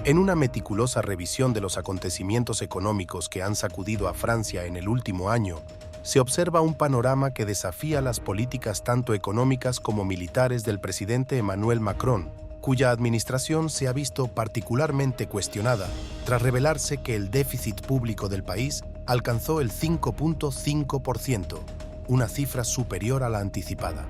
En una meticulosa revisión de los acontecimientos económicos que han sacudido a Francia en el último año, se observa un panorama que desafía las políticas tanto económicas como militares del presidente Emmanuel Macron, cuya administración se ha visto particularmente cuestionada tras revelarse que el déficit público del país alcanzó el 5.5%, una cifra superior a la anticipada.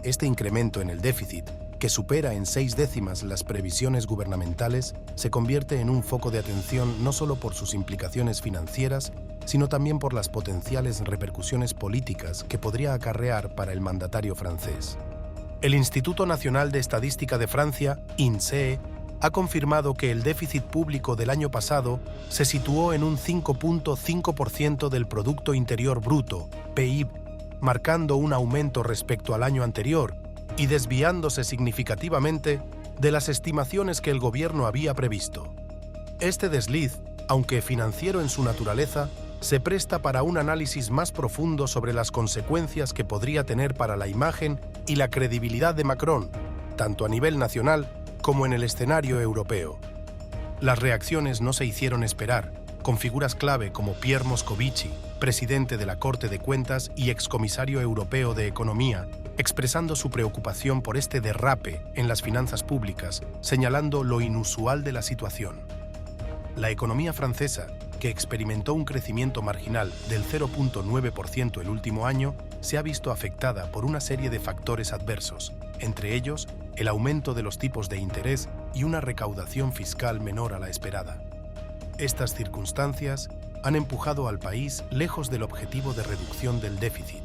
Este incremento en el déficit, que supera en 6 décimas las previsiones gubernamentales, se convierte en un foco de atención no solo por sus implicaciones financieras, sino también por las potenciales repercusiones políticas que podría acarrear para el mandatario francés. El Instituto Nacional de Estadística de Francia, INSEE, ha confirmado que el déficit público del año pasado se situó en un 5.5% del Producto Interior Bruto, PIB, marcando un aumento respecto al año anterior y desviándose significativamente de las estimaciones que el gobierno había previsto. Este desliz, aunque financiero en su naturaleza, se presta para un análisis más profundo sobre las consecuencias que podría tener para la imagen y la credibilidad de Macron, tanto a nivel nacional como en el escenario europeo. Las reacciones no se hicieron esperar, con figuras clave como Pierre Moscovici, presidente de la Corte de Cuentas y excomisario europeo de Economía, expresando su preocupación por este derrape en las finanzas públicas, señalando lo inusual de la situación. La economía francesa, que experimentó un crecimiento marginal del 0.9% el último año, se ha visto afectada por una serie de factores adversos, entre ellos el aumento de los tipos de interés y una recaudación fiscal menor a la esperada. Estas circunstancias han empujado al país lejos del objetivo de reducción del déficit,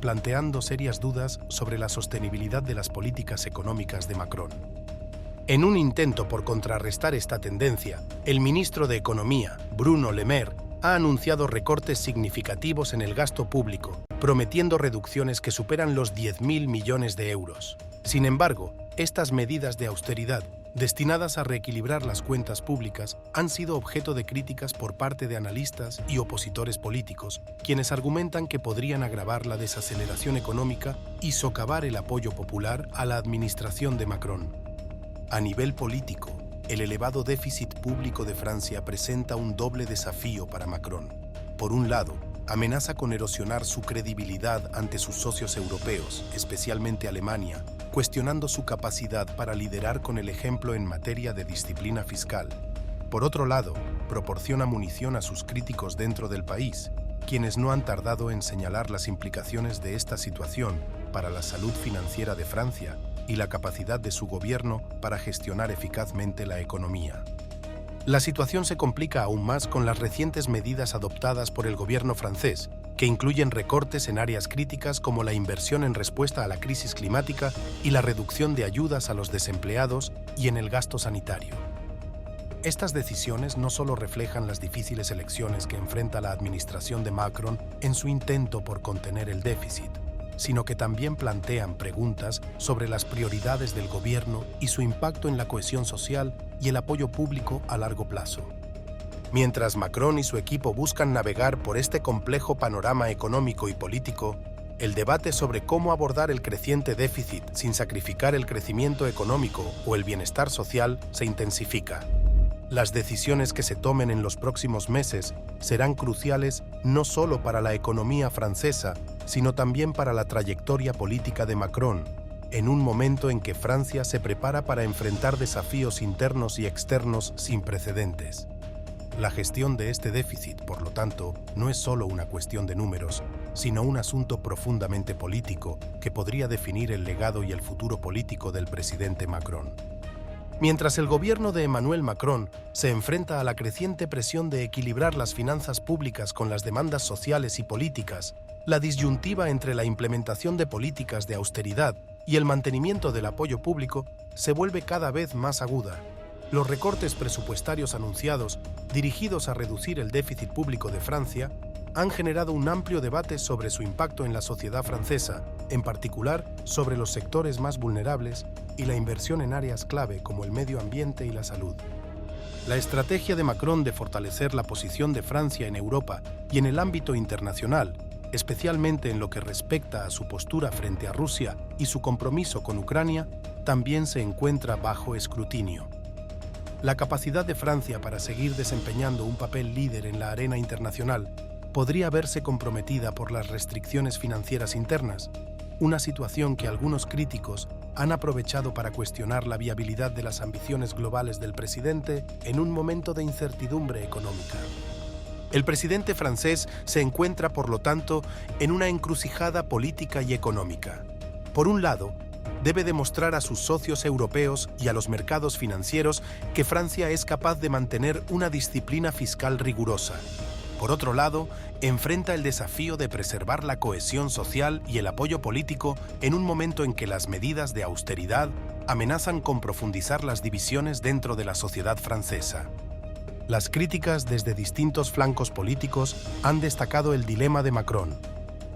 planteando serias dudas sobre la sostenibilidad de las políticas económicas de Macron. En un intento por contrarrestar esta tendencia, el ministro de Economía, Bruno Le Maire, ha anunciado recortes significativos en el gasto público, prometiendo reducciones que superan los 10.000 millones de euros. Sin embargo, estas medidas de austeridad, destinadas a reequilibrar las cuentas públicas, han sido objeto de críticas por parte de analistas y opositores políticos, quienes argumentan que podrían agravar la desaceleración económica y socavar el apoyo popular a la administración de Macron. A nivel político, el elevado déficit público de Francia presenta un doble desafío para Macron. Por un lado, amenaza con erosionar su credibilidad ante sus socios europeos, especialmente Alemania, cuestionando su capacidad para liderar con el ejemplo en materia de disciplina fiscal. Por otro lado, proporciona munición a sus críticos dentro del país, quienes no han tardado en señalar las implicaciones de esta situación para la salud financiera de Francia y la capacidad de su gobierno para gestionar eficazmente la economía. La situación se complica aún más con las recientes medidas adoptadas por el gobierno francés, que incluyen recortes en áreas críticas como la inversión en respuesta a la crisis climática y la reducción de ayudas a los desempleados y en el gasto sanitario. Estas decisiones no solo reflejan las difíciles elecciones que enfrenta la administración de Macron en su intento por contener el déficit, sino que también plantean preguntas sobre las prioridades del gobierno y su impacto en la cohesión social y el apoyo público a largo plazo. Mientras Macron y su equipo buscan navegar por este complejo panorama económico y político, el debate sobre cómo abordar el creciente déficit sin sacrificar el crecimiento económico o el bienestar social se intensifica. Las decisiones que se tomen en los próximos meses serán cruciales no solo para la economía francesa, sino también para la trayectoria política de Macron, en un momento en que Francia se prepara para enfrentar desafíos internos y externos sin precedentes. La gestión de este déficit, por lo tanto, no es solo una cuestión de números, sino un asunto profundamente político que podría definir el legado y el futuro político del presidente Macron. Mientras el gobierno de Emmanuel Macron se enfrenta a la creciente presión de equilibrar las finanzas públicas con las demandas sociales y políticas, la disyuntiva entre la implementación de políticas de austeridad y el mantenimiento del apoyo público se vuelve cada vez más aguda. Los recortes presupuestarios anunciados, dirigidos a reducir el déficit público de Francia, han generado un amplio debate sobre su impacto en la sociedad francesa, en particular sobre los sectores más vulnerables y la inversión en áreas clave como el medio ambiente y la salud. La estrategia de Macron de fortalecer la posición de Francia en Europa y en el ámbito internacional, especialmente en lo que respecta a su postura frente a Rusia y su compromiso con Ucrania, también se encuentra bajo escrutinio. La capacidad de Francia para seguir desempeñando un papel líder en la arena internacional podría verse comprometida por las restricciones financieras internas, una situación que algunos críticos han aprovechado para cuestionar la viabilidad de las ambiciones globales del presidente en un momento de incertidumbre económica. El presidente francés se encuentra, por lo tanto, en una encrucijada política y económica. Por un lado, debe demostrar a sus socios europeos y a los mercados financieros que Francia es capaz de mantener una disciplina fiscal rigurosa. Por otro lado, enfrenta el desafío de preservar la cohesión social y el apoyo político en un momento en que las medidas de austeridad amenazan con profundizar las divisiones dentro de la sociedad francesa. Las críticas desde distintos flancos políticos han destacado el dilema de Macron.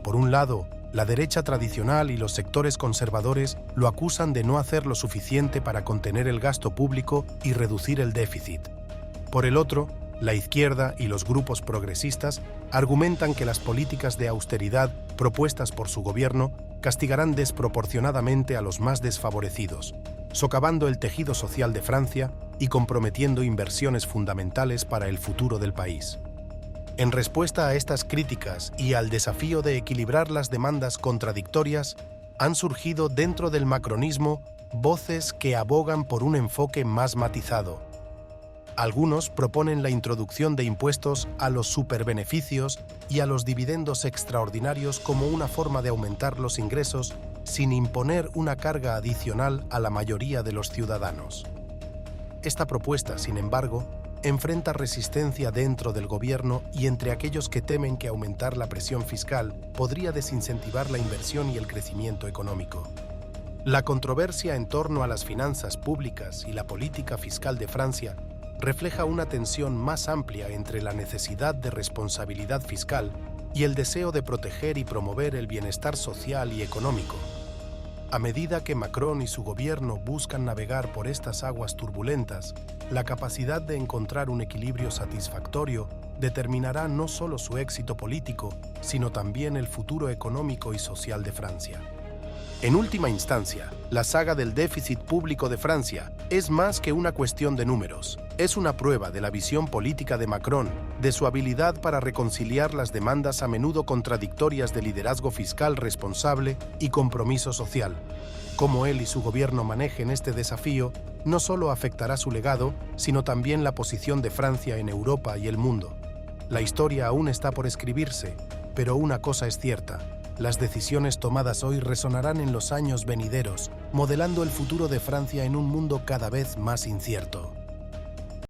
Por un lado, la derecha tradicional y los sectores conservadores lo acusan de no hacer lo suficiente para contener el gasto público y reducir el déficit. Por el otro, la izquierda y los grupos progresistas argumentan que las políticas de austeridad propuestas por su gobierno castigarán desproporcionadamente a los más desfavorecidos, socavando el tejido social de Francia y comprometiendo inversiones fundamentales para el futuro del país. En respuesta a estas críticas y al desafío de equilibrar las demandas contradictorias, han surgido dentro del macronismo voces que abogan por un enfoque más matizado. Algunos proponen la introducción de impuestos a los superbeneficios y a los dividendos extraordinarios como una forma de aumentar los ingresos sin imponer una carga adicional a la mayoría de los ciudadanos. Esta propuesta, sin embargo, enfrenta resistencia dentro del gobierno y entre aquellos que temen que aumentar la presión fiscal podría desincentivar la inversión y el crecimiento económico. La controversia en torno a las finanzas públicas y la política fiscal de Francia refleja una tensión más amplia entre la necesidad de responsabilidad fiscal y el deseo de proteger y promover el bienestar social y económico. A medida que Macron y su gobierno buscan navegar por estas aguas turbulentas, la capacidad de encontrar un equilibrio satisfactorio determinará no solo su éxito político, sino también el futuro económico y social de Francia. En última instancia, la saga del déficit público de Francia es más que una cuestión de números. Es una prueba de la visión política de Macron, de su habilidad para reconciliar las demandas a menudo contradictorias de liderazgo fiscal responsable y compromiso social. Cómo él y su gobierno manejen este desafío no solo afectará su legado, sino también la posición de Francia en Europa y el mundo. La historia aún está por escribirse, pero una cosa es cierta: las decisiones tomadas hoy resonarán en los años venideros, modelando el futuro de Francia en un mundo cada vez más incierto.